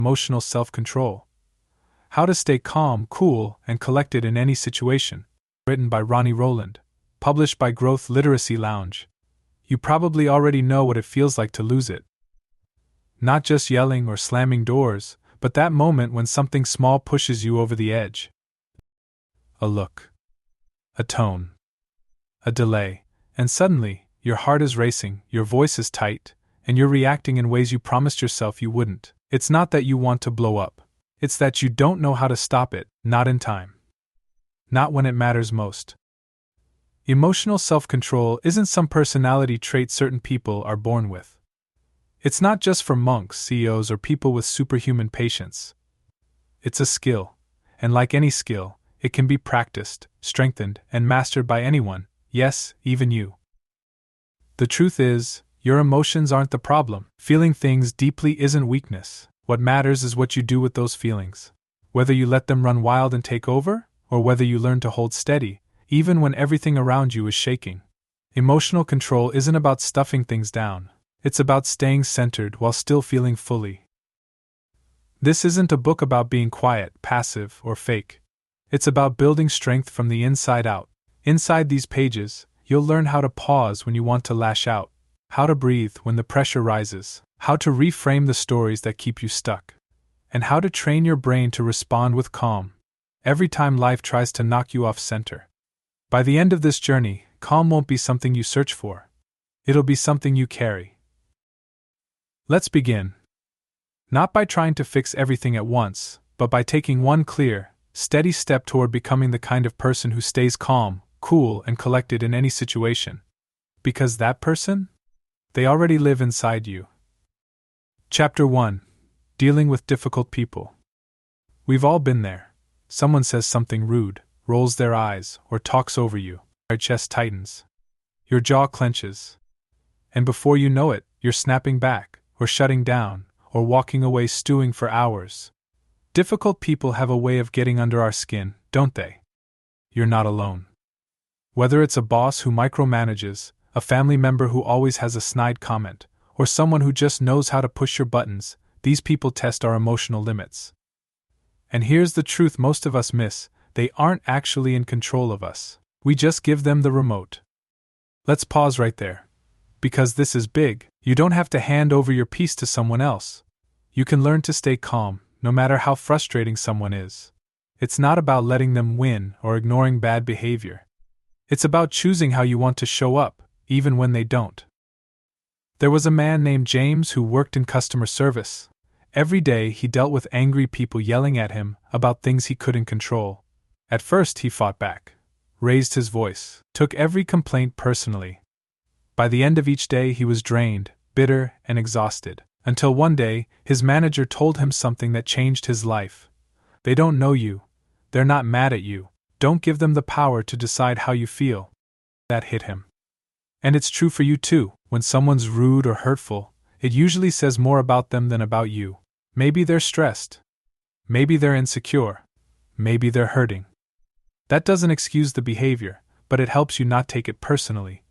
Emotional Self-Control. How to Stay Calm, Cool, and Collected in Any Situation. Written by Ronnie Rowland. Published by Growth Literacy Lounge. You probably already know what it feels like to lose it. Not just yelling or slamming doors, but that moment when something small pushes you over the edge. A look. A tone. A delay. And suddenly, your heart is racing, your voice is tight, and you're reacting in ways you promised yourself you wouldn't. It's not that you want to blow up. It's that you don't know how to stop it, not in time. Not when it matters most. Emotional self-control isn't some personality trait certain people are born with. It's not just for monks, CEOs, or people with superhuman patience. It's a skill, and like any skill, it can be practiced, strengthened, and mastered by anyone, yes, even you. The truth is, your emotions aren't the problem. Feeling things deeply isn't weakness. What matters is what you do with those feelings. Whether you let them run wild and take over, or whether you learn to hold steady, even when everything around you is shaking. Emotional control isn't about stuffing things down. It's about staying centered while still feeling fully. This isn't a book about being quiet, passive, or fake. It's about building strength from the inside out. Inside these pages, you'll learn how to pause when you want to lash out, how to breathe when the pressure rises, how to reframe the stories that keep you stuck, and how to train your brain to respond with calm every time life tries to knock you off center. By the end of this journey, calm won't be something you search for. It'll be something you carry. Let's begin. Not by trying to fix everything at once, but by taking one clear, steady step toward becoming the kind of person who stays calm, cool, and collected in any situation. Because that person? They already live inside you. Chapter 1. Dealing with Difficult People. We've all been there. Someone says something rude, rolls their eyes, or talks over you. Your chest tightens. Your jaw clenches. And before you know it, you're snapping back, or shutting down, or walking away stewing for hours. Difficult people have a way of getting under our skin, don't they? You're not alone. Whether it's a boss who micromanages, a family member who always has a snide comment, or someone who just knows how to push your buttons, these people test our emotional limits. And here's the truth most of us miss: they aren't actually in control of us. We just give them the remote. Let's pause right there. Because this is big, you don't have to hand over your peace to someone else. You can learn to stay calm, no matter how frustrating someone is. It's not about letting them win or ignoring bad behavior. It's about choosing how you want to show up, even when they don't. There was a man named James who worked in customer service. Every day he dealt with angry people yelling at him about things he couldn't control. At first he fought back, raised his voice, took every complaint personally. By the end of each day he was drained, bitter, and exhausted, until one day his manager told him something that changed his life. They don't know you. They're not mad at you. Don't give them the power to decide how you feel. That hit him. And it's true for you too. When someone's rude or hurtful, it usually says more about them than about you. Maybe they're stressed. Maybe they're insecure. Maybe they're hurting. That doesn't excuse the behavior, but it helps you not take it personally.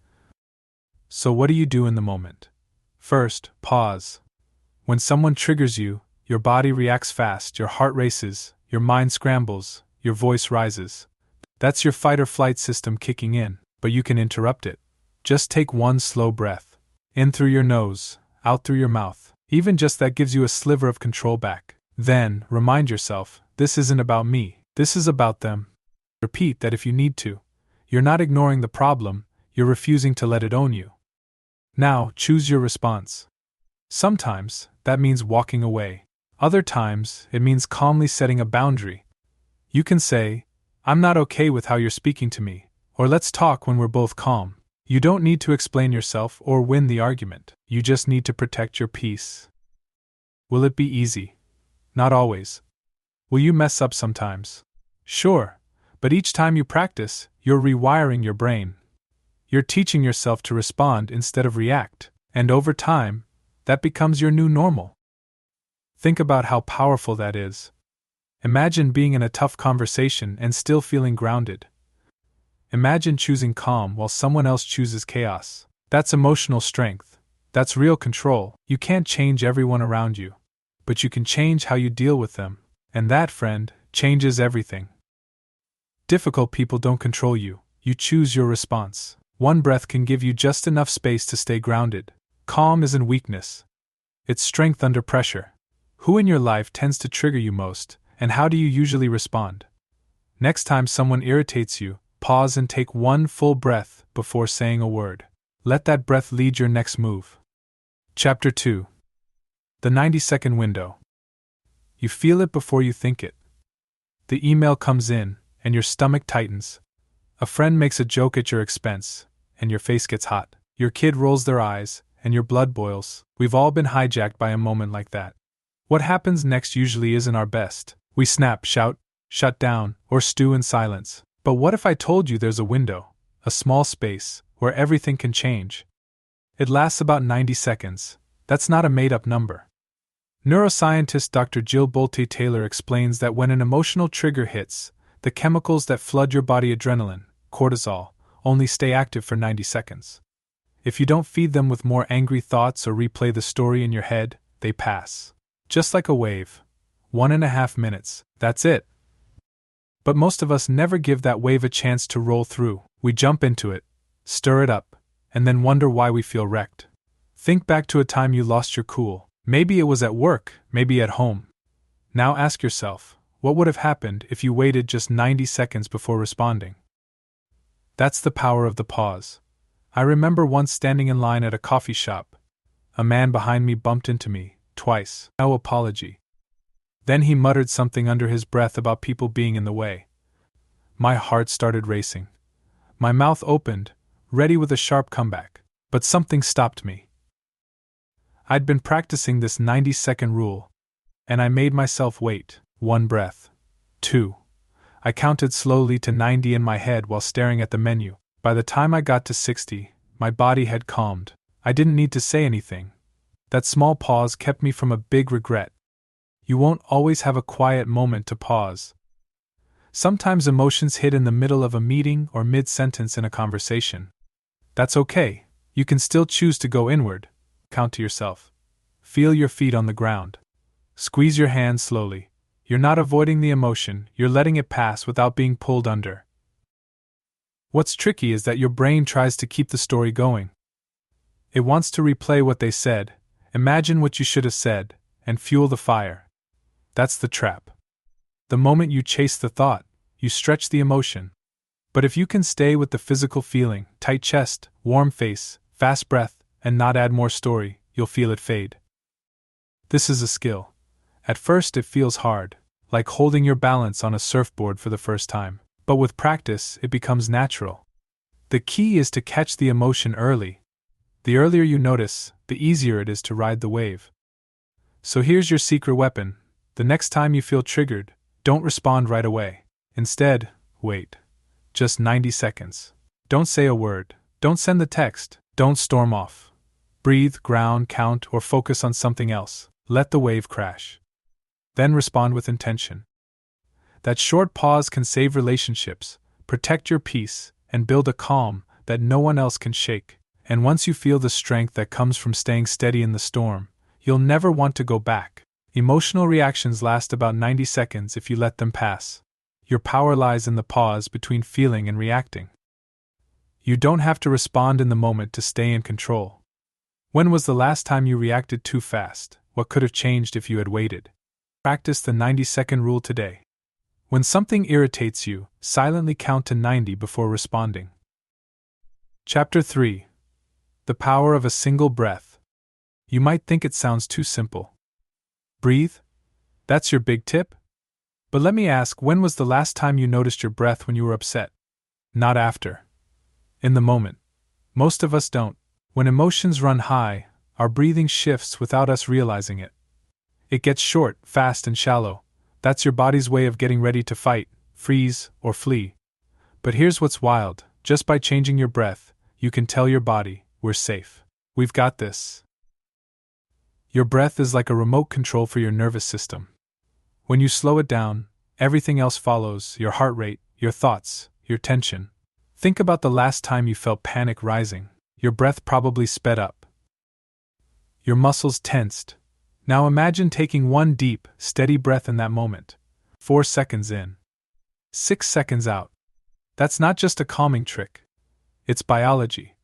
So what do you do in the moment? First, pause. When someone triggers you, your body reacts fast, your heart races, your mind scrambles, your voice rises. That's your fight or flight system kicking in, but you can interrupt it. Just take one slow breath. In through your nose, out through your mouth. Even just that gives you a sliver of control back. Then, remind yourself, this isn't about me, this is about them. Repeat that if you need to. You're not ignoring the problem, you're refusing to let it own you. Now, choose your response. Sometimes, that means walking away. Other times, it means calmly setting a boundary. You can say, "I'm not okay with how you're speaking to me," or "let's talk when we're both calm." You don't need to explain yourself or win the argument, you just need to protect your peace. Will it be easy? Not always. Will you mess up sometimes? Sure, but each time you practice, you're rewiring your brain. You're teaching yourself to respond instead of react, and over time, that becomes your new normal. Think about how powerful that is. Imagine being in a tough conversation and still feeling grounded. Imagine choosing calm while someone else chooses chaos. That's emotional strength. That's real control. You can't change everyone around you. but you can change how you deal with them, and that, friend, changes everything. Difficult people don't control you, you choose your response. One breath can give you just enough space to stay grounded. Calm isn't weakness, it's strength under pressure. Who in your life tends to trigger you most, and how do you usually respond? Next time someone irritates you, pause and take one full breath before saying a word. Let that breath lead your next move. Chapter 2. The 90-second window. You feel it before you think it. The email comes in, and your stomach tightens. A friend makes a joke at your expense, and your face gets hot. Your kid rolls their eyes, and your blood boils. We've all been hijacked by a moment like that. What happens next usually isn't our best. We snap, shout, shut down, or stew in silence. But what if I told you there's a window, a small space, where everything can change? It lasts about 90 seconds. That's not a made-up number. Neuroscientist Dr. Jill Bolte Taylor explains that when an emotional trigger hits, the chemicals that flood your body, adrenaline, cortisol, only stay active for 90 seconds. If you don't feed them with more angry thoughts or replay the story in your head, they pass. Just like a wave. 1.5 minutes, that's it. But most of us never give that wave a chance to roll through. We jump into it, stir it up, and then wonder why we feel wrecked. Think back to a time you lost your cool. Maybe it was at work, maybe at home. Now ask yourself, what would have happened if you waited just 90 seconds before responding? That's the power of the pause. I remember once standing in line at a coffee shop. A man behind me bumped into me, twice. No apology. Then he muttered something under his breath about people being in the way. My heart started racing. My mouth opened, ready with a sharp comeback. But something stopped me. I'd been practicing this 90-second rule, and I made myself wait. 1 breath. 2. I counted slowly to 90 in my head while staring at the menu. By the time I got to 60, my body had calmed. I didn't need to say anything. That small pause kept me from a big regret. You won't always have a quiet moment to pause. Sometimes emotions hit in the middle of a meeting or mid-sentence in a conversation. That's okay. You can still choose to go inward. Count to yourself. Feel your feet on the ground. Squeeze your hands slowly. You're not avoiding the emotion, you're letting it pass without being pulled under. What's tricky is that your brain tries to keep the story going. It wants to replay what they said, imagine what you should have said, and fuel the fire. That's the trap. The moment you chase the thought, you stretch the emotion. But if you can stay with the physical feeling, tight chest, warm face, fast breath, and not add more story, you'll feel it fade. This is a skill. At first it feels hard, like holding your balance on a surfboard for the first time. But with practice, it becomes natural. The key is to catch the emotion early. The earlier you notice, the easier it is to ride the wave. So here's your secret weapon. The next time you feel triggered, don't respond right away. Instead, wait. Just 90 seconds. Don't say a word. Don't send the text. Don't storm off. Breathe, ground, count, or focus on something else. Let the wave crash. Then respond with intention. That short pause can save relationships, protect your peace, and build a calm that no one else can shake. And once you feel the strength that comes from staying steady in the storm, you'll never want to go back. Emotional reactions last about 90 seconds if you let them pass. Your power lies in the pause between feeling and reacting. You don't have to respond in the moment to stay in control. When was the last time you reacted too fast? What could have changed if you had waited? Practice the 90-second rule today. When something irritates you, silently count to 90 before responding. Chapter 3. The power of a single breath. You might think it sounds too simple. Breathe? That's your big tip? But let me ask, when was the last time you noticed your breath when you were upset? Not after. In the moment. Most of us don't. When emotions run high, our breathing shifts without us realizing it. It gets short, fast, and shallow. That's your body's way of getting ready to fight, freeze, or flee. But here's what's wild. Just by changing your breath, you can tell your body, we're safe. We've got this. Your breath is like a remote control for your nervous system. When you slow it down, everything else follows, your heart rate, your thoughts, your tension. Think about the last time you felt panic rising. Your breath probably sped up. Your muscles tensed. Now imagine taking one deep, steady breath in that moment. 4 seconds in. 6 seconds out. That's not just a calming trick. It's biology.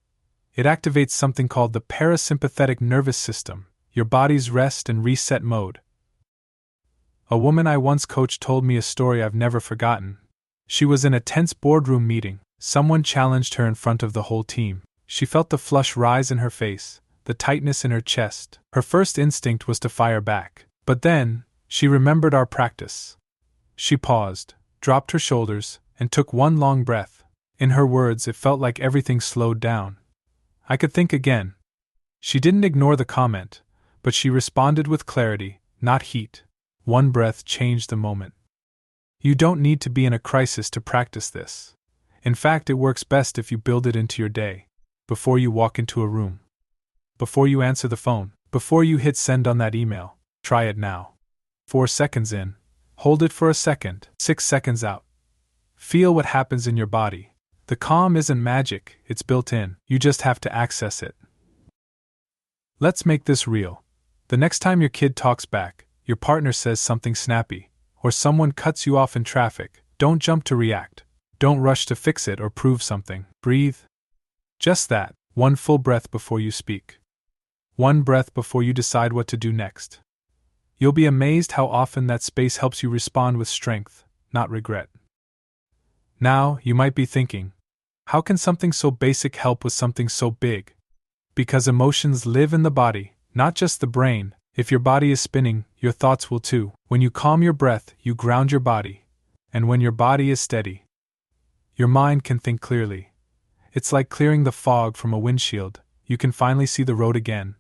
It activates something called the parasympathetic nervous system, your body's rest and reset mode. A woman I once coached told me a story I've never forgotten. She was in a tense boardroom meeting. Someone challenged her in front of the whole team. She felt the flush rise in her face, the tightness in her chest. Her first instinct was to fire back. But then, she remembered our practice. She paused, dropped her shoulders, and took one long breath. In her words, it felt like everything slowed down. I could think again. She didn't ignore the comment, but she responded with clarity, not heat. One breath changed the moment. You don't need to be in a crisis to practice this. In fact, it works best if you build it into your day. Before you walk into a room. Before you answer the phone. Before you hit send on that email. Try it now. 4 seconds in. Hold it for a second. 6 seconds out. Feel what happens in your body. The calm isn't magic, it's built in. You just have to access it. Let's make this real. The next time your kid talks back, your partner says something snappy, or someone cuts you off in traffic, don't jump to react. Don't rush to fix it or prove something. Breathe. Just that, one full breath before you speak. One breath before you decide what to do next. You'll be amazed how often that space helps you respond with strength, not regret. Now, you might be thinking, how can something so basic help with something so big? Because emotions live in the body, not just the brain. If your body is spinning, your thoughts will too. When you calm your breath, you ground your body. And when your body is steady, your mind can think clearly. It's like clearing the fog from a windshield. You can finally see the road again.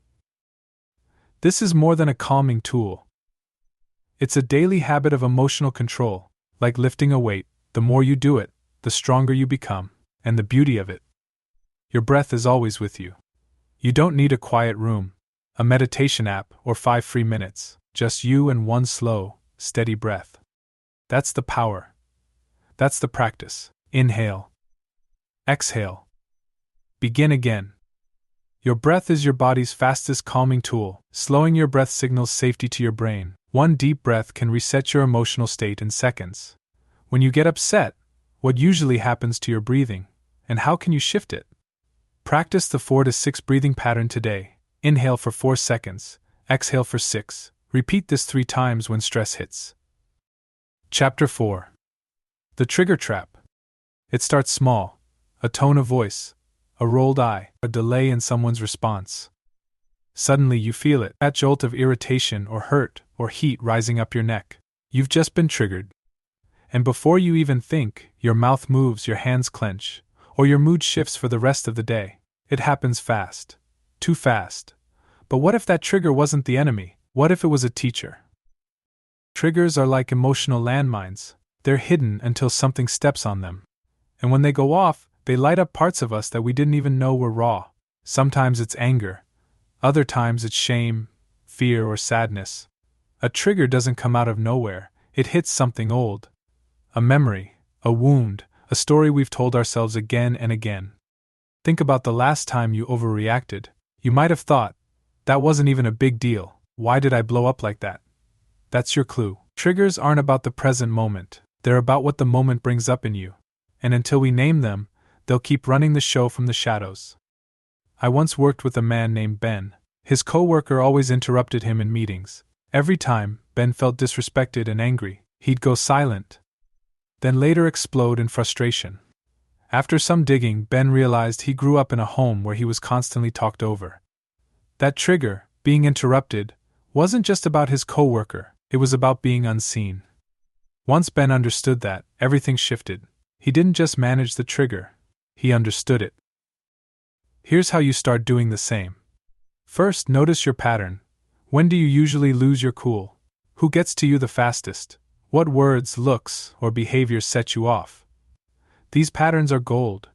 This is more than a calming tool. It's a daily habit of emotional control, like lifting a weight. The more you do it, the stronger you become. And the beauty of it, your breath is always with you. You don't need a quiet room, a meditation app, or 5 free minutes. Just you and one slow, steady breath. That's the power. That's the practice. Inhale. Exhale. Begin again. Your breath is your body's fastest calming tool. Slowing your breath signals safety to your brain. One deep breath can reset your emotional state in seconds. When you get upset, what usually happens to your breathing, and how can you shift it? Practice the 4 to 6 breathing pattern today. Inhale for 4 seconds, exhale for 6. Repeat this 3 times when stress hits. Chapter 4. The Trigger Trap. It starts small. A tone of voice, a rolled eye, a delay in someone's response. Suddenly you feel it, that jolt of irritation or hurt or heat rising up your neck. You've just been triggered. And before you even think, your mouth moves, your hands clench, or your mood shifts for the rest of the day. It happens fast. Too fast. But what if that trigger wasn't the enemy? What if it was a teacher? Triggers are like emotional landmines. They're hidden until something steps on them. And when they go off, they light up parts of us that we didn't even know were raw. Sometimes it's anger. Other times it's shame, fear, or sadness. A trigger doesn't come out of nowhere. It hits something old. A memory, a wound, a story we've told ourselves again and again. Think about the last time you overreacted. You might have thought, that wasn't even a big deal. Why did I blow up like that? That's your clue. Triggers aren't about the present moment. They're about what the moment brings up in you. And until we name them, they'll keep running the show from the shadows. I once worked with a man named Ben. His coworker always interrupted him in meetings. Every time, Ben felt disrespected and angry. He'd go silent, then later explode in frustration. After some digging, Ben realized he grew up in a home where he was constantly talked over. That trigger, being interrupted, wasn't just about his coworker, it was about being unseen. Once Ben understood that, everything shifted. He didn't just manage the trigger, he understood it. Here's how you start doing the same. First, notice your pattern. When do you usually lose your cool? Who gets to you the fastest? What words, looks, or behaviors set you off? These patterns are gold.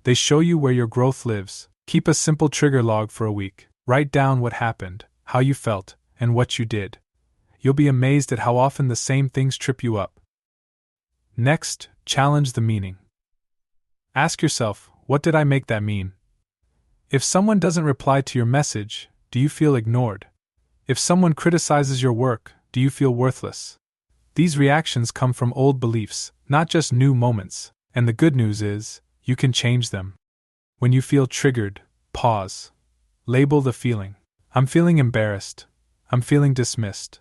They show you where your growth lives. Keep a simple trigger log for a week. Write down what happened, how you felt, and what you did. You'll be amazed at how often the same things trip you up. Next, challenge the meaning. Ask yourself, what did I make that mean? If someone doesn't reply to your message, do you feel ignored? If someone criticizes your work, do you feel worthless? These reactions come from old beliefs, not just new moments, and the good news is, you can change them. When you feel triggered, pause. Label the feeling. I'm feeling embarrassed. I'm feeling dismissed.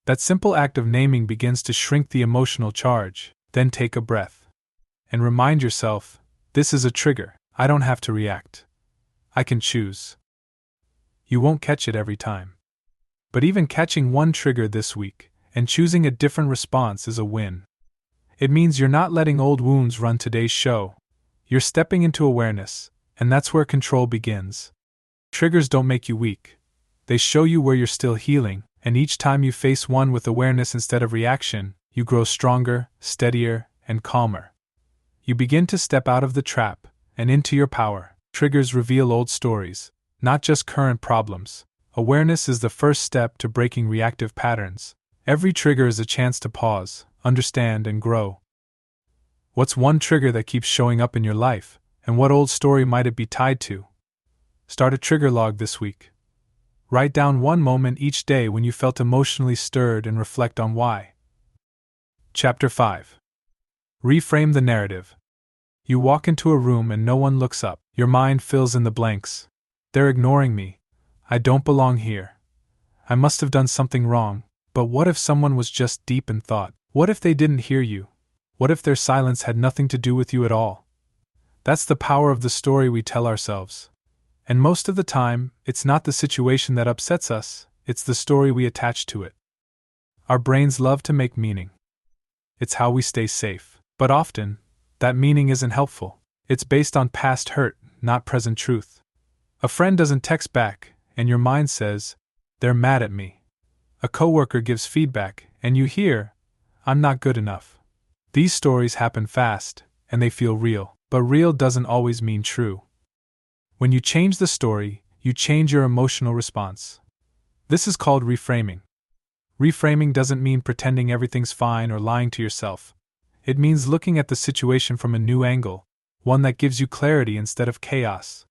That simple act of naming begins to shrink the emotional charge. Then take a breath. And remind yourself, this is a trigger. I don't have to react. I can choose. You won't catch it every time. But even catching one trigger this week, and choosing a different response is a win. It means you're not letting old wounds run today's show. You're stepping into awareness, and that's where control begins. Triggers don't make you weak. They show you where you're still healing, and each time you face one with awareness instead of reaction, you grow stronger, steadier, and calmer. You begin to step out of the trap and into your power. Triggers reveal old stories, not just current problems. Awareness is the first step to breaking reactive patterns. Every trigger is a chance to pause, understand, and grow. What's one trigger that keeps showing up in your life, and what old story might it be tied to? Start a trigger log this week. Write down one moment each day when you felt emotionally stirred and reflect on why. Chapter 5. Reframe the narrative. You walk into a room and no one looks up. Your mind fills in the blanks. They're ignoring me. I don't belong here. I must have done something wrong. But what if someone was just deep in thought? What if they didn't hear you? What if their silence had nothing to do with you at all? That's the power of the story we tell ourselves. And most of the time, it's not the situation that upsets us, it's the story we attach to it. Our brains love to make meaning. It's how we stay safe. But often, that meaning isn't helpful. It's based on past hurt, not present truth. A friend doesn't text back, and your mind says, they're mad at me. A coworker gives feedback, and you hear, I'm not good enough. These stories happen fast, and they feel real, but real doesn't always mean true. When you change the story, you change your emotional response. This is called reframing. Reframing doesn't mean pretending everything's fine or lying to yourself. It means looking at the situation from a new angle, one that gives you clarity instead of chaos.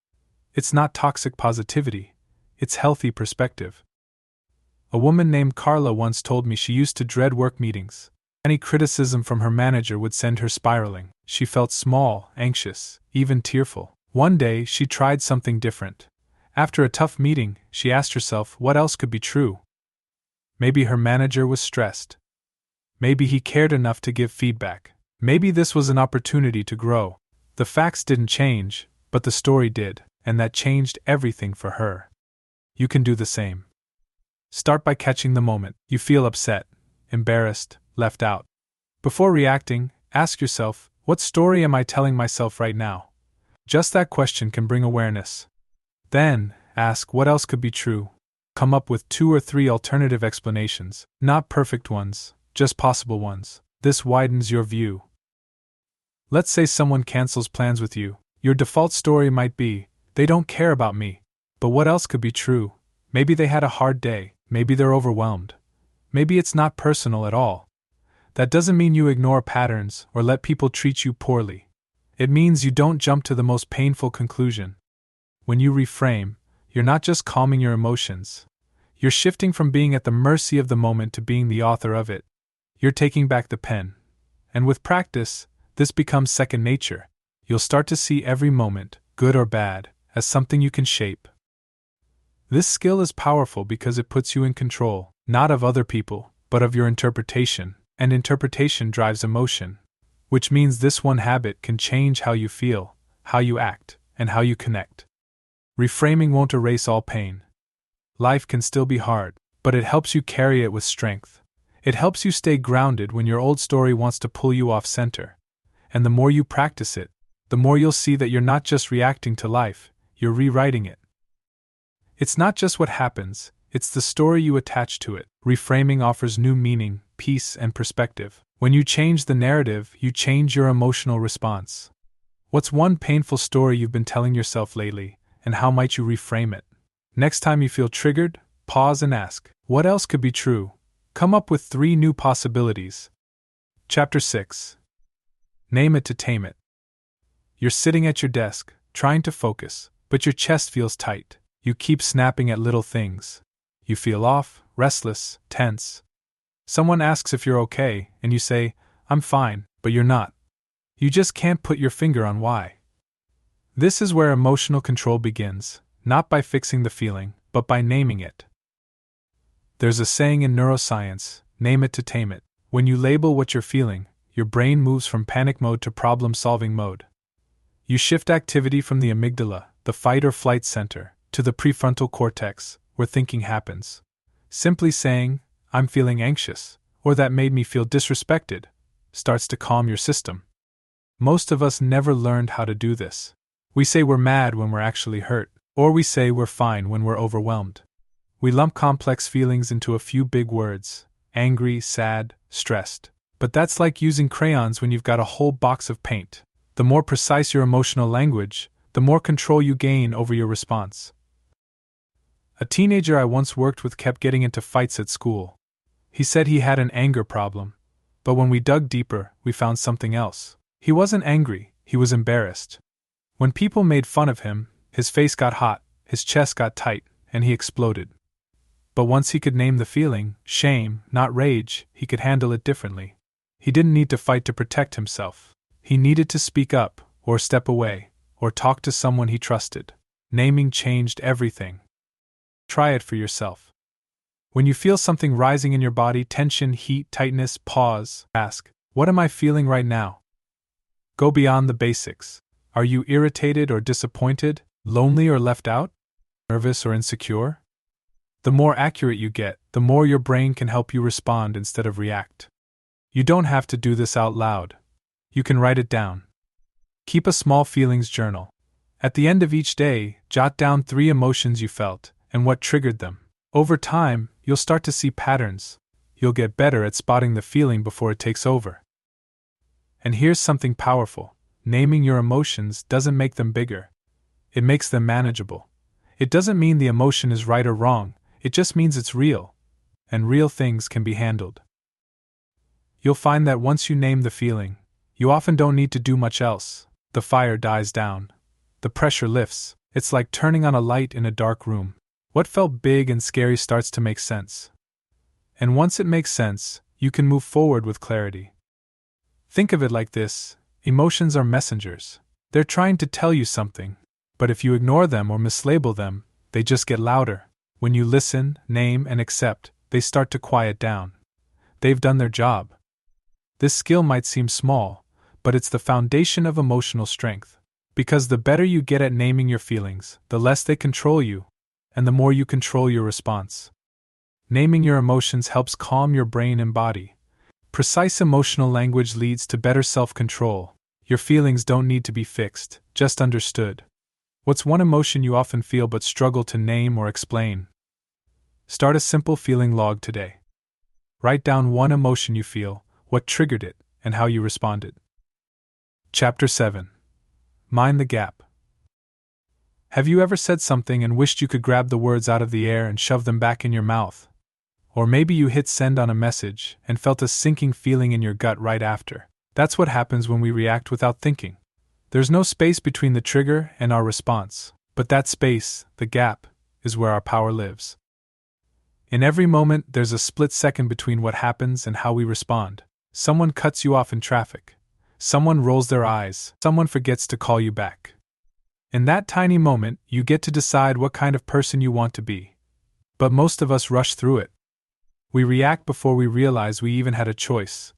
It's not toxic positivity, it's healthy perspective. A woman named Carla once told me she used to dread work meetings. Any criticism from her manager would send her spiraling. She felt small, anxious, even tearful. One day, she tried something different. After a tough meeting, she asked herself what else could be true. Maybe her manager was stressed. Maybe he cared enough to give feedback. Maybe this was an opportunity to grow. The facts didn't change, but the story did, and that changed everything for her. You can do the same. Start by catching the moment. You feel upset, embarrassed, left out. Before reacting, ask yourself, what story am I telling myself right now? Just that question can bring awareness. Then, ask what else could be true. Come up with 2 or 3 alternative explanations, not perfect ones, just possible ones. This widens your view. Let's say someone cancels plans with you. Your default story might be, they don't care about me. But what else could be true? Maybe they had a hard day. Maybe they're overwhelmed. Maybe it's not personal at all. That doesn't mean you ignore patterns or let people treat you poorly. It means you don't jump to the most painful conclusion. When you reframe, you're not just calming your emotions. You're shifting from being at the mercy of the moment to being the author of it. You're taking back the pen. And with practice, this becomes second nature. You'll start to see every moment, good or bad, as something you can shape. This skill is powerful because it puts you in control, not of other people, but of your interpretation, and interpretation drives emotion. Which means this one habit can change how you feel, how you act, and how you connect. Reframing won't erase all pain. Life can still be hard, but it helps you carry it with strength. It helps you stay grounded when your old story wants to pull you off center. And the more you practice it, the more you'll see that you're not just reacting to life, you're rewriting it. It's not just what happens, it's the story you attach to it. Reframing offers new meaning, peace, and perspective. When you change the narrative, you change your emotional response. What's one painful story you've been telling yourself lately, and how might you reframe it? Next time you feel triggered, pause and ask, what else could be true? Come up with 3 new possibilities. Chapter 6. Name it to tame it. You're sitting at your desk, trying to focus, but your chest feels tight. You keep snapping at little things. You feel off, restless, tense. Someone asks if you're okay, and you say, "I'm fine," but you're not. You just can't put your finger on why. This is where emotional control begins, not by fixing the feeling, but by naming it. There's a saying in neuroscience, name it to tame it. When you label what you're feeling, your brain moves from panic mode to problem-solving mode. You shift activity from the amygdala, the fight or flight center, to the prefrontal cortex, where thinking happens. Simply saying, "I'm feeling anxious," or "that made me feel disrespected," starts to calm your system. Most of us never learned how to do this. We say we're mad when we're actually hurt, or we say we're fine when we're overwhelmed. We lump complex feelings into a few big words: angry, sad, stressed. But that's like using crayons when you've got a whole box of paint. The more precise your emotional language, the more control you gain over your response. A teenager I once worked with kept getting into fights at school. He said he had an anger problem, but when we dug deeper, we found something else. He wasn't angry, he was embarrassed. When people made fun of him, his face got hot, his chest got tight, and he exploded. But once he could name the feeling, shame, not rage, he could handle it differently. He didn't need to fight to protect himself. He needed to speak up, or step away, or talk to someone he trusted. Naming changed everything. Try it for yourself. When you feel something rising in your body, tension, heat, tightness, pause, ask, "What am I feeling right now?" Go beyond the basics. Are you irritated or disappointed, lonely or left out, nervous or insecure? The more accurate you get, the more your brain can help you respond instead of react. You don't have to do this out loud. You can write it down. Keep a small feelings journal. At the end of each day, jot down 3 emotions you felt and what triggered them. Over time, you'll start to see patterns. You'll get better at spotting the feeling before it takes over. And here's something powerful. Naming your emotions doesn't make them bigger. It makes them manageable. It doesn't mean the emotion is right or wrong, it just means it's real. And real things can be handled. You'll find that once you name the feeling, you often don't need to do much else. The fire dies down. The pressure lifts. It's like turning on a light in a dark room. What felt big and scary starts to make sense. And once it makes sense, you can move forward with clarity. Think of it like this: emotions are messengers. They're trying to tell you something, but if you ignore them or mislabel them, they just get louder. When you listen, name, and accept, they start to quiet down. They've done their job. This skill might seem small, but it's the foundation of emotional strength. Because the better you get at naming your feelings, the less they control you, and the more you control your response. Naming your emotions helps calm your brain and body. Precise emotional language leads to better self-control. Your feelings don't need to be fixed, just understood. What's one emotion you often feel but struggle to name or explain? Start a simple feeling log today. Write down one emotion you feel, what triggered it, and how you responded. Chapter 7. Mind the gap. Have you ever said something and wished you could grab the words out of the air and shove them back in your mouth? Or maybe you hit send on a message and felt a sinking feeling in your gut right after. That's what happens when we react without thinking. There's no space between the trigger and our response, but that space, the gap, is where our power lives. In every moment, there's a split second between what happens and how we respond. Someone cuts you off in traffic. Someone rolls their eyes. Someone forgets to call you back. In that tiny moment, you get to decide what kind of person you want to be. But most of us rush through it. We react before we realize we even had a choice.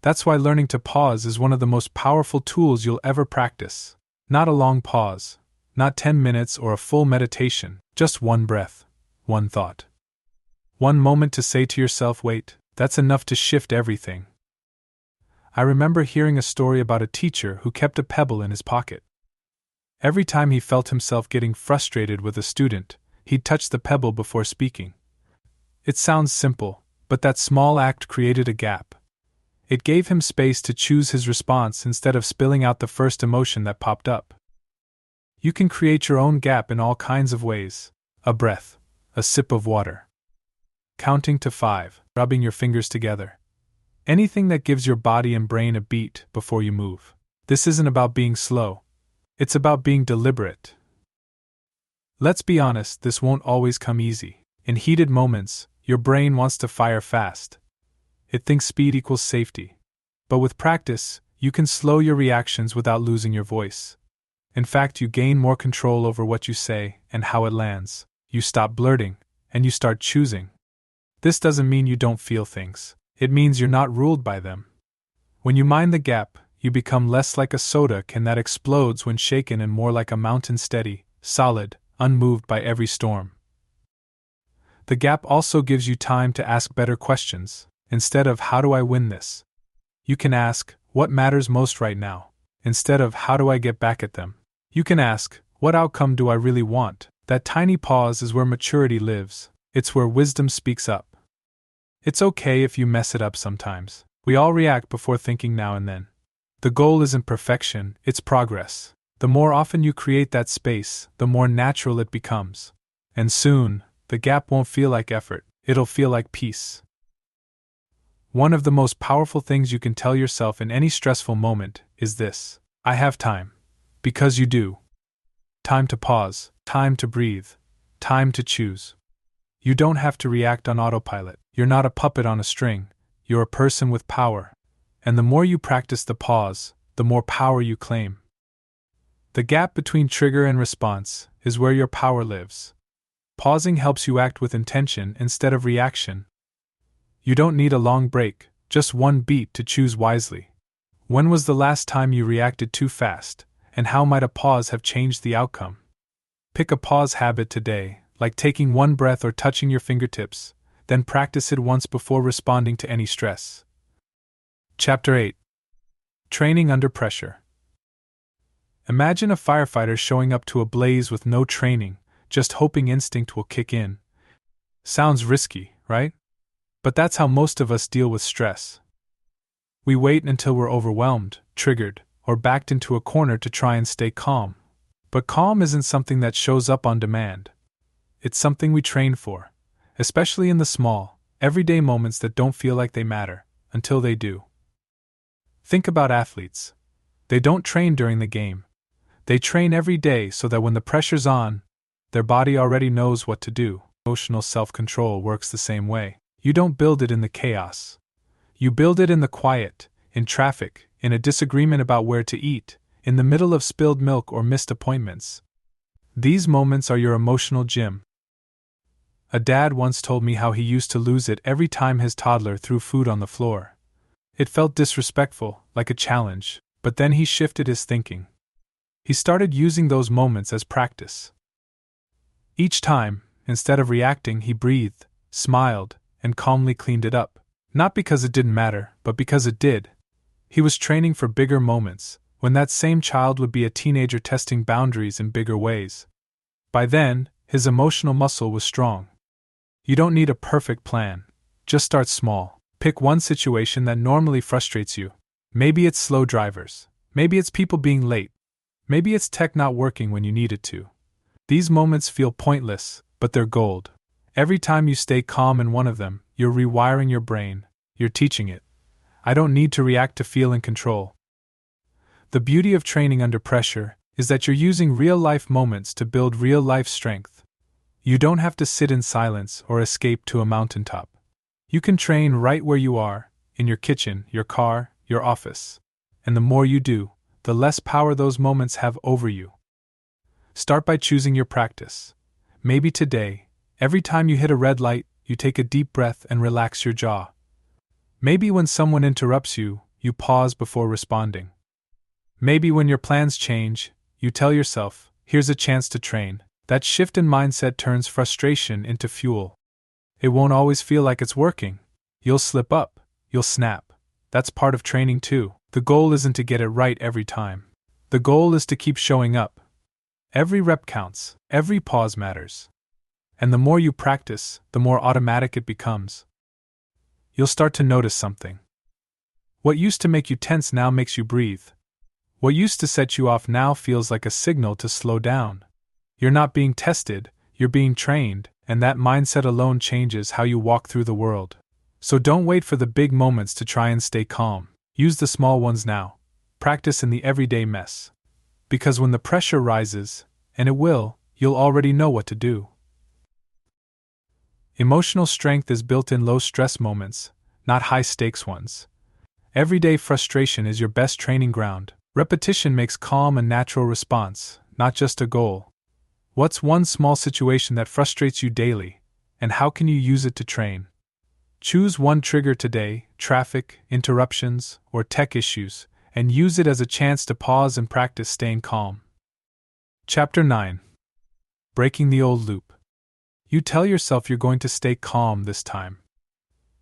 That's why learning to pause is one of the most powerful tools you'll ever practice. Not a long pause, not 10 minutes or a full meditation, just one breath, one thought. One moment to say to yourself, wait, that's enough to shift everything. I remember hearing a story about a teacher who kept a pebble in his pocket. Every time he felt himself getting frustrated with a student, he'd touch the pebble before speaking. It sounds simple, but that small act created a gap. It gave him space to choose his response instead of spilling out the first emotion that popped up. You can create your own gap in all kinds of ways: a breath, a sip of water, counting to 5, rubbing your fingers together. Anything that gives your body and brain a beat before you move. This isn't about being slow. It's about being deliberate. Let's be honest, this won't always come easy. In heated moments, your brain wants to fire fast. It thinks speed equals safety. But with practice, you can slow your reactions without losing your voice. In fact, you gain more control over what you say and how it lands. You stop blurting, and you start choosing. This doesn't mean you don't feel things. It means you're not ruled by them. When you mind the gap, you become less like a soda can that explodes when shaken and more like a mountain steady, solid, unmoved by every storm. The gap also gives you time to ask better questions. Instead of how do I win this? You can ask, what matters most right now? Instead of how do I get back at them? You can ask, what outcome do I really want? That tiny pause is where maturity lives. It's where wisdom speaks up. It's okay if you mess it up sometimes. We all react before thinking now and then. The goal isn't perfection, it's progress. The more often you create that space, the more natural it becomes. And soon, the gap won't feel like effort, it'll feel like peace. One of the most powerful things you can tell yourself in any stressful moment is this: I have time. Because you do. Time to pause, time to breathe, time to choose. You don't have to react on autopilot. You're not a puppet on a string, you're a person with power. And the more you practice the pause, the more power you claim. The gap between trigger and response is where your power lives. Pausing helps you act with intention instead of reaction. You don't need a long break, just one beat to choose wisely. When was the last time you reacted too fast, and how might a pause have changed the outcome? Pick a pause habit today, like taking one breath or touching your fingertips, then practice it once before responding to any stress. Chapter 8. Training under pressure. Imagine a firefighter showing up to a blaze with no training, just hoping instinct will kick in. Sounds risky, right? But that's how most of us deal with stress. We wait until we're overwhelmed, triggered, or backed into a corner to try and stay calm. But calm isn't something that shows up on demand. It's something we train for, especially in the small, everyday moments that don't feel like they matter, until they do. Think about athletes. They don't train during the game. They train every day so that when the pressure's on, their body already knows what to do. Emotional self-control works the same way. You don't build it in the chaos. You build it in the quiet, in traffic, in a disagreement about where to eat, in the middle of spilled milk or missed appointments. These moments are your emotional gym. A dad once told me how he used to lose it every time his toddler threw food on the floor. It felt disrespectful, like a challenge, but then he shifted his thinking. He started using those moments as practice. Each time, instead of reacting, he breathed, smiled, and calmly cleaned it up. Not because it didn't matter, but because it did. He was training for bigger moments, when that same child would be a teenager testing boundaries in bigger ways. By then, his emotional muscle was strong. You don't need a perfect plan. Just start small. Pick one situation that normally frustrates you. Maybe it's slow drivers. Maybe it's people being late. Maybe it's tech not working when you need it to. These moments feel pointless, but they're gold. Every time you stay calm in one of them, you're rewiring your brain. You're teaching it. I don't need to react to feel in control. The beauty of training under pressure is that you're using real-life moments to build real-life strength. You don't have to sit in silence or escape to a mountaintop. You can train right where you are, in your kitchen, your car, your office. And the more you do, the less power those moments have over you. Start by choosing your practice. Maybe today, every time you hit a red light, you take a deep breath and relax your jaw. Maybe when someone interrupts you, you pause before responding. Maybe when your plans change, you tell yourself, here's a chance to train. That shift in mindset turns frustration into fuel. It won't always feel like it's working. You'll slip up, you'll snap. That's part of training too. The goal isn't to get it right every time. The goal is to keep showing up. Every rep counts, every pause matters. And the more you practice, the more automatic it becomes. You'll start to notice something. What used to make you tense now makes you breathe. What used to set you off now feels like a signal to slow down. You're not being tested, you're being trained, and that mindset alone changes how you walk through the world. So don't wait for the big moments to try and stay calm. Use the small ones now. Practice in the everyday mess. Because when the pressure rises, and it will, you'll already know what to do. Emotional strength is built in low-stress moments, not high-stakes ones. Everyday frustration is your best training ground. Repetition makes calm a natural response, not just a goal. What's one small situation that frustrates you daily, and how can you use it to train? Choose one trigger today, traffic, interruptions, or tech issues, and use it as a chance to pause and practice staying calm. Chapter 9. Breaking the old loop. You tell yourself you're going to stay calm this time.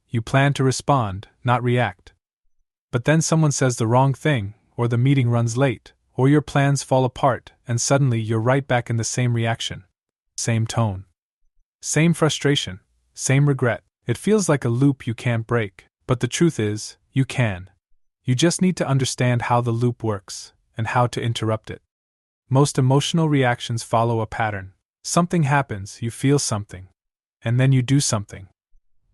You plan to respond, not react. But then someone says the wrong thing, or the meeting runs late, or your plans fall apart, and suddenly you're right back in the same reaction. Same tone. Same frustration. Same regret. It feels like a loop you can't break, but the truth is, you can. You just need to understand how the loop works, and how to interrupt it. Most emotional reactions follow a pattern. Something happens, you feel something, and then you do something.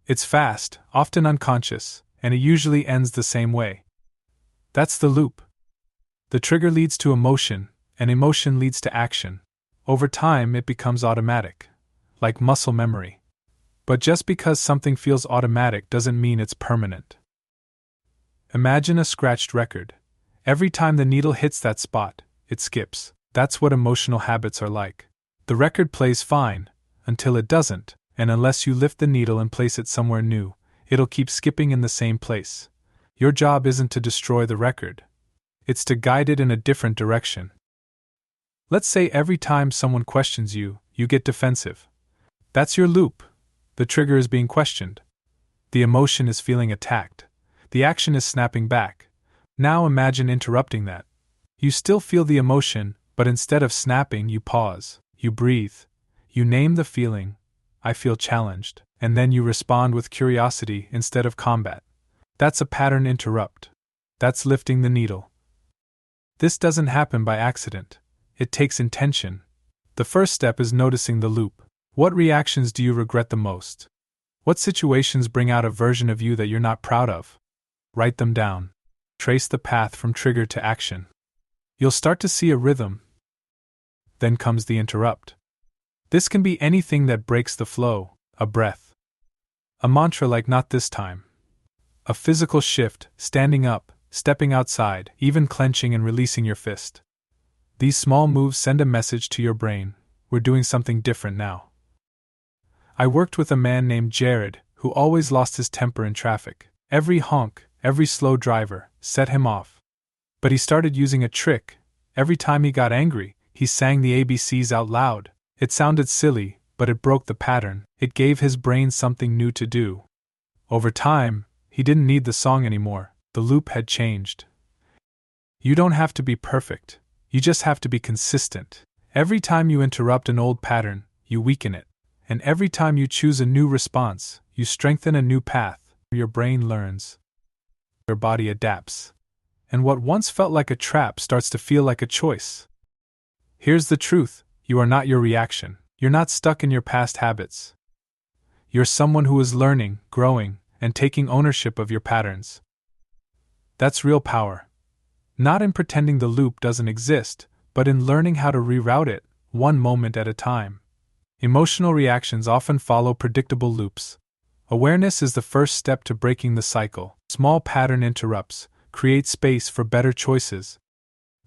It's fast, often unconscious, and it usually ends the same way. That's the loop. The trigger leads to emotion, and emotion leads to action. Over time, it becomes automatic, like muscle memory. But just because something feels automatic doesn't mean it's permanent. Imagine a scratched record. Every time the needle hits that spot, it skips. That's what emotional habits are like. The record plays fine, until it doesn't, and unless you lift the needle and place it somewhere new, it'll keep skipping in the same place. Your job isn't to destroy the record. It's to guide it in a different direction. Let's say every time someone questions you, you get defensive. That's your loop. The trigger is being questioned. The emotion is feeling attacked. The action is snapping back. Now imagine interrupting that. You still feel the emotion, but instead of snapping, you pause, you breathe, you name the feeling, I feel challenged, and then you respond with curiosity instead of combat. That's a pattern interrupt. That's lifting the needle. This doesn't happen by accident. It takes intention. The first step is noticing the loop. What reactions do you regret the most? What situations bring out a version of you that you're not proud of? Write them down. Trace the path from trigger to action. You'll start to see a rhythm. Then comes the interrupt. This can be anything that breaks the flow, a breath, a mantra like not this time, a physical shift, standing up, stepping outside, even clenching and releasing your fist. These small moves send a message to your brain, we're doing something different now. I worked with a man named Jared, who always lost his temper in traffic. Every honk, every slow driver, set him off. But he started using a trick. Every time he got angry, he sang the ABCs out loud. It sounded silly, but it broke the pattern. It gave his brain something new to do. Over time, he didn't need the song anymore. The loop had changed. You don't have to be perfect. You just have to be consistent. Every time you interrupt an old pattern, you weaken it. And every time you choose a new response, you strengthen a new path. Your brain learns. Your body adapts. And what once felt like a trap starts to feel like a choice. Here's the truth, you are not your reaction. You're not stuck in your past habits. You're someone who is learning, growing, and taking ownership of your patterns. That's real power. Not in pretending the loop doesn't exist, but in learning how to reroute it, one moment at a time. Emotional reactions often follow predictable loops. Awareness is the first step to breaking the cycle. Small pattern interrupts, create space for better choices.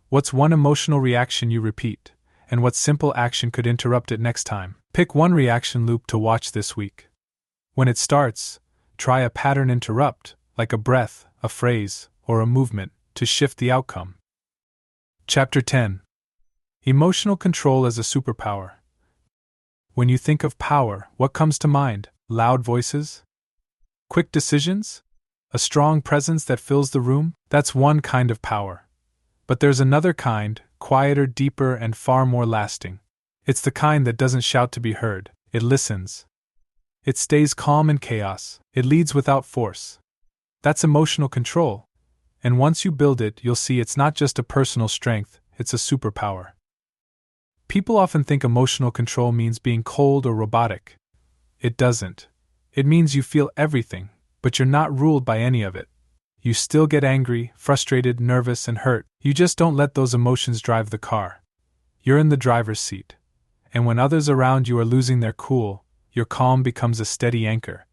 What's one emotional reaction you repeat, and what simple action could interrupt it next time? Pick one reaction loop to watch this week. When it starts, try a pattern interrupt, like a breath, a phrase, or a movement, to shift the outcome. Chapter 10. Emotional control as a superpower. When you think of power, what comes to mind? Loud voices? Quick decisions? A strong presence that fills the room? That's one kind of power. But there's another kind, quieter, deeper, and far more lasting. It's the kind that doesn't shout to be heard. It listens. It stays calm in chaos. It leads without force. That's emotional control. And once you build it, you'll see it's not just a personal strength, it's a superpower. People often think emotional control means being cold or robotic. It doesn't. It means you feel everything, but you're not ruled by any of it. You still get angry, frustrated, nervous, and hurt. You just don't let those emotions drive the car. You're in the driver's seat. And when others around you are losing their cool, your calm becomes a steady anchor.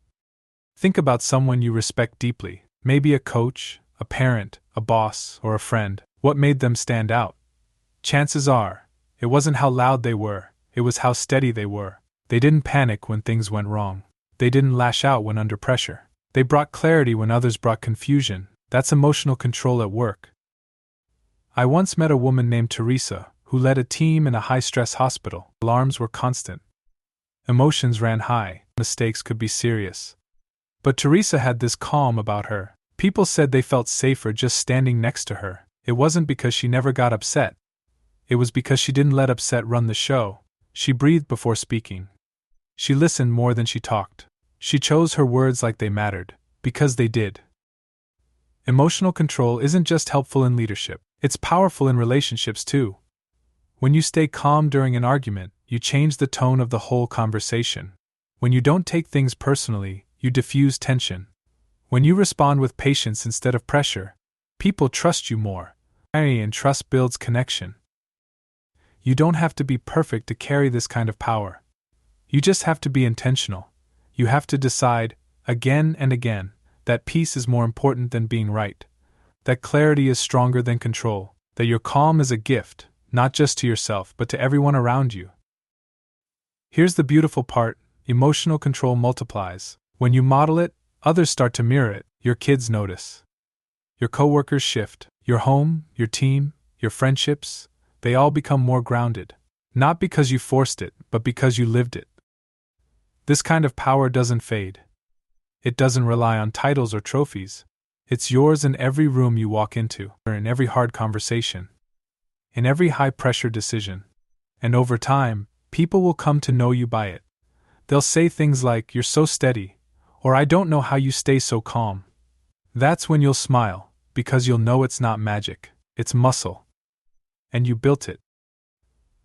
Think about someone you respect deeply, maybe a coach, a parent, a boss, or a friend. What made them stand out? Chances are, it wasn't how loud they were, it was how steady they were. They didn't panic when things went wrong. They didn't lash out when under pressure. They brought clarity when others brought confusion. That's emotional control at work. I once met a woman named Teresa, who led a team in a high-stress hospital. Alarms were constant. Emotions ran high. Mistakes could be serious. But Teresa had this calm about her. People said they felt safer just standing next to her. It wasn't because she never got upset. It was because she didn't let upset run the show. She breathed before speaking. She listened more than she talked. She chose her words like they mattered, because they did. Emotional control isn't just helpful in leadership, it's powerful in relationships too. When you stay calm during an argument, you change the tone of the whole conversation. When you don't take things personally, you diffuse tension. When you respond with patience instead of pressure, people trust you more. And trust builds connection. You don't have to be perfect to carry this kind of power. You just have to be intentional. You have to decide, again and again, that peace is more important than being right, that clarity is stronger than control, that your calm is a gift, not just to yourself but to everyone around you. Here's the beautiful part: emotional control multiplies. When you model it, others start to mirror it, your kids notice. Your coworkers shift, your home, your team, your friendships, they all become more grounded. Not because you forced it, but because you lived it. This kind of power doesn't fade. It doesn't rely on titles or trophies. It's yours in every room you walk into, or in every hard conversation, in every high-pressure decision. And over time, people will come to know you by it. They'll say things like, "You're so steady," or "I don't know how you stay so calm." That's when you'll smile, because you'll know it's not magic, it's muscle. And you built it.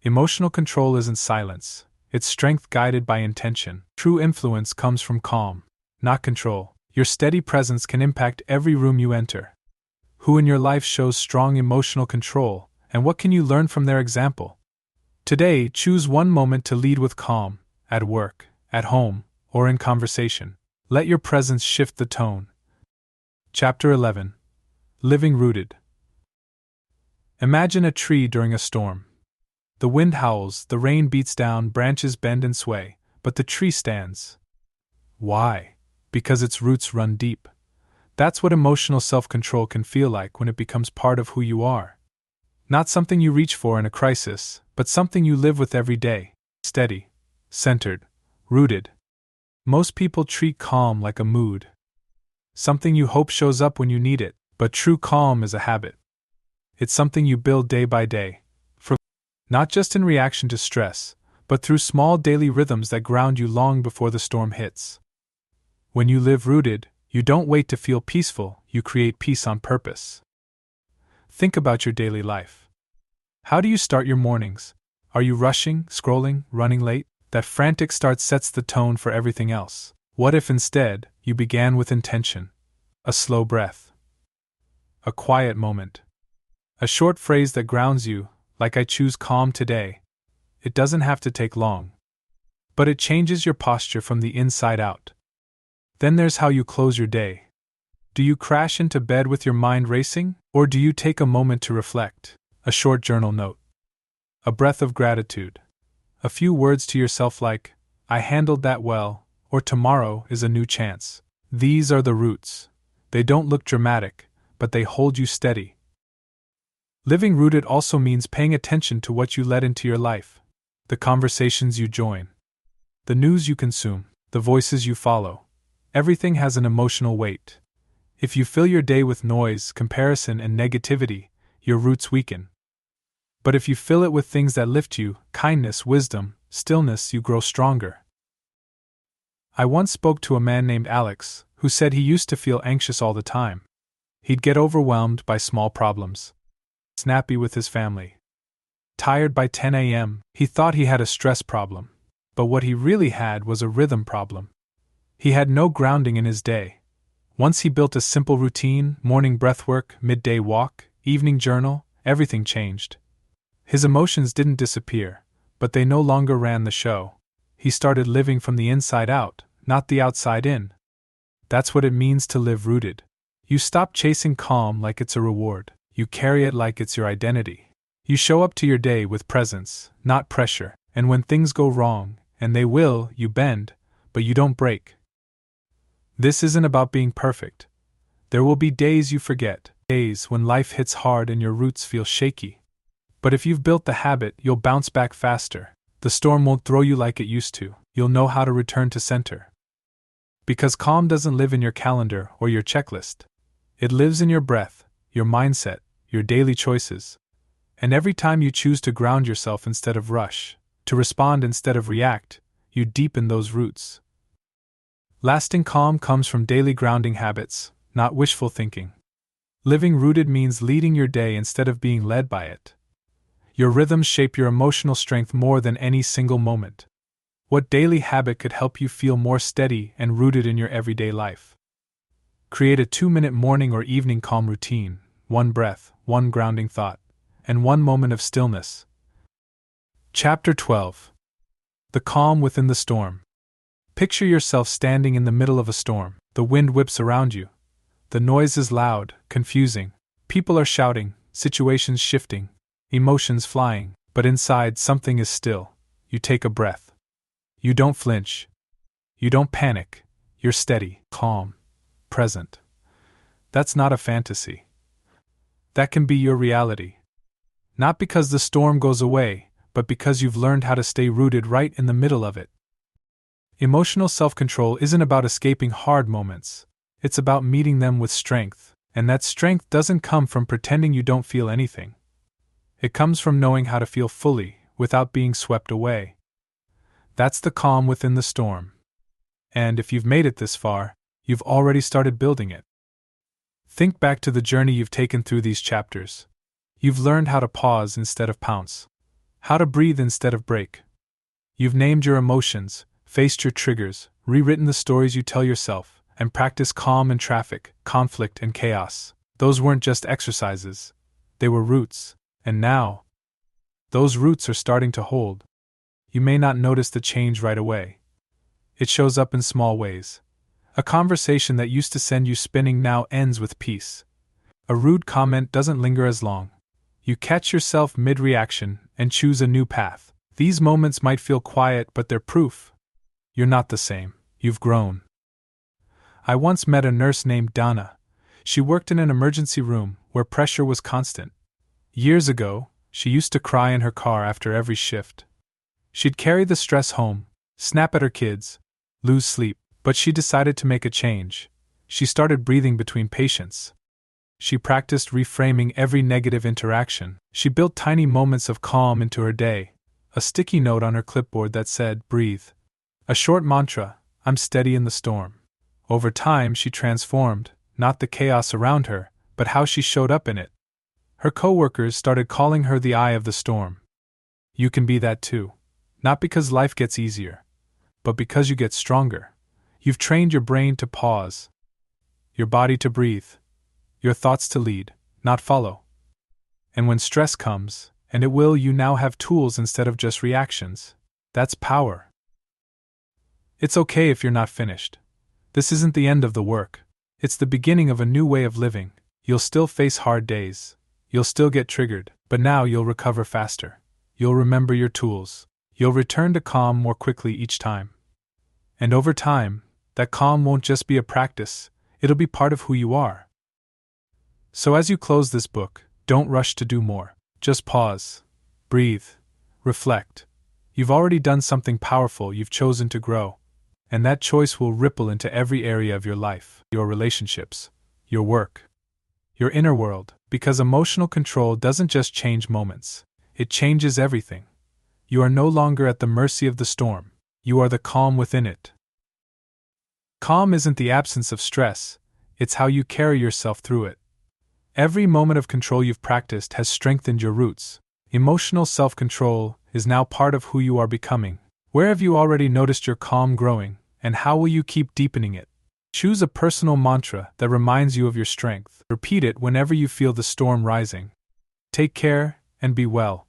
Emotional control isn't silence. It's strength guided by intention. True influence comes from calm, not control. Your steady presence can impact every room you enter. Who in your life shows strong emotional control, and what can you learn from their example? Today, choose one moment to lead with calm, at work, at home, or in conversation. Let your presence shift the tone. Chapter 11. Living Rooted. Imagine a tree during a storm. The wind howls, the rain beats down, branches bend and sway, but the tree stands. Why? Because its roots run deep. That's what emotional self-control can feel like when it becomes part of who you are. Not something you reach for in a crisis, but something you live with every day. Steady, centered, rooted. Most people treat calm like a mood. Something you hope shows up when you need it, but true calm is a habit. It's something you build day by day. Not just in reaction to stress, but through small daily rhythms that ground you long before the storm hits. When you live rooted, you don't wait to feel peaceful, you create peace on purpose. Think about your daily life. How do you start your mornings? Are you rushing, scrolling, running late? That frantic start sets the tone for everything else. What if instead, you began with intention? A slow breath. A quiet moment. A short phrase that grounds you, like "I choose calm today." It doesn't have to take long. But it changes your posture from the inside out. Then there's how you close your day. Do you crash into bed with your mind racing, or do you take a moment to reflect? A short journal note. A breath of gratitude. A few words to yourself like, "I handled that well," or "Tomorrow is a new chance." These are the roots. They don't look dramatic, but they hold you steady. Living rooted also means paying attention to what you let into your life. The conversations you join. The news you consume. The voices you follow. Everything has an emotional weight. If you fill your day with noise, comparison, and negativity, your roots weaken. But if you fill it with things that lift you, kindness, wisdom, stillness, you grow stronger. I once spoke to a man named Alex, who said he used to feel anxious all the time. He'd get overwhelmed by small problems. Snappy with his family. Tired by 10 a.m., he thought he had a stress problem. But what he really had was a rhythm problem. He had no grounding in his day. Once he built a simple routine, morning breathwork, midday walk, evening journal, everything changed. His emotions didn't disappear, but they no longer ran the show. He started living from the inside out, not the outside in. That's what it means to live rooted. You stop chasing calm like it's a reward. You carry it like it's your identity. You show up to your day with presence, not pressure, and when things go wrong, and they will, you bend, but you don't break. This isn't about being perfect. There will be days you forget, days when life hits hard and your roots feel shaky. But if you've built the habit, you'll bounce back faster. The storm won't throw you like it used to. You'll know how to return to center. Because calm doesn't live in your calendar or your checklist. It lives in your breath, your mindset, your daily choices. And every time you choose to ground yourself instead of rush, to respond instead of react, you deepen those roots. Lasting calm comes from daily grounding habits, not wishful thinking. Living rooted means leading your day instead of being led by it. Your rhythms shape your emotional strength more than any single moment. What daily habit could help you feel more steady and rooted in your everyday life? Create a 2-minute morning or evening calm routine, 1 breath, 1 grounding thought, and 1 moment of stillness. Chapter 12. The Calm Within the Storm. Picture yourself standing in the middle of a storm. The wind whips around you. The noise is loud, confusing. People are shouting, situations shifting, emotions flying, but inside something is still. You take a breath. You don't flinch. You don't panic. You're steady, calm, present. That's not a fantasy. That can be your reality. Not because the storm goes away, but because you've learned how to stay rooted right in the middle of it. Emotional self-control isn't about escaping hard moments. It's about meeting them with strength, and that strength doesn't come from pretending you don't feel anything. It comes from knowing how to feel fully, without being swept away. That's the calm within the storm. And if you've made it this far, you've already started building it. Think back to the journey you've taken through these chapters. You've learned how to pause instead of pounce, how to breathe instead of break. You've named your emotions, faced your triggers, rewritten the stories you tell yourself, and practiced calm in traffic, conflict, and chaos. Those weren't just exercises. They were roots. And now, those roots are starting to hold. You may not notice the change right away. It shows up in small ways. A conversation that used to send you spinning now ends with peace. A rude comment doesn't linger as long. You catch yourself mid-reaction and choose a new path. These moments might feel quiet, but they're proof. You're not the same. You've grown. I once met a nurse named Donna. She worked in an emergency room where pressure was constant. Years ago, she used to cry in her car after every shift. She'd carry the stress home, snap at her kids, lose sleep, but she decided to make a change. She started breathing between patients. She practiced reframing every negative interaction. She built tiny moments of calm into her day, a sticky note on her clipboard that said, "Breathe." A short mantra, "I'm steady in the storm." Over time, she transformed, not the chaos around her, but how she showed up in it. Her coworkers started calling her the eye of the storm. You can be that too. Not because life gets easier, but because you get stronger. You've trained your brain to pause, your body to breathe, your thoughts to lead, not follow. And when stress comes, and it will, you now have tools instead of just reactions. That's power. It's okay if you're not finished. This isn't the end of the work. It's the beginning of a new way of living. You'll still face hard days. You'll still get triggered, but now you'll recover faster. You'll remember your tools. You'll return to calm more quickly each time. And over time, that calm won't just be a practice, it'll be part of who you are. So as you close this book, don't rush to do more. Just pause, breathe, reflect. You've already done something powerful. You've chosen to grow. And that choice will ripple into every area of your life, your relationships, your work, your inner world, because emotional control doesn't just change moments, it changes everything. You are no longer at the mercy of the storm, you are the calm within it. Calm isn't the absence of stress, it's how you carry yourself through it. Every moment of control you've practiced has strengthened your roots. Emotional self-control is now part of who you are becoming. Where have you already noticed your calm growing, and how will you keep deepening it? Choose a personal mantra that reminds you of your strength. Repeat it whenever you feel the storm rising. Take care, and be well.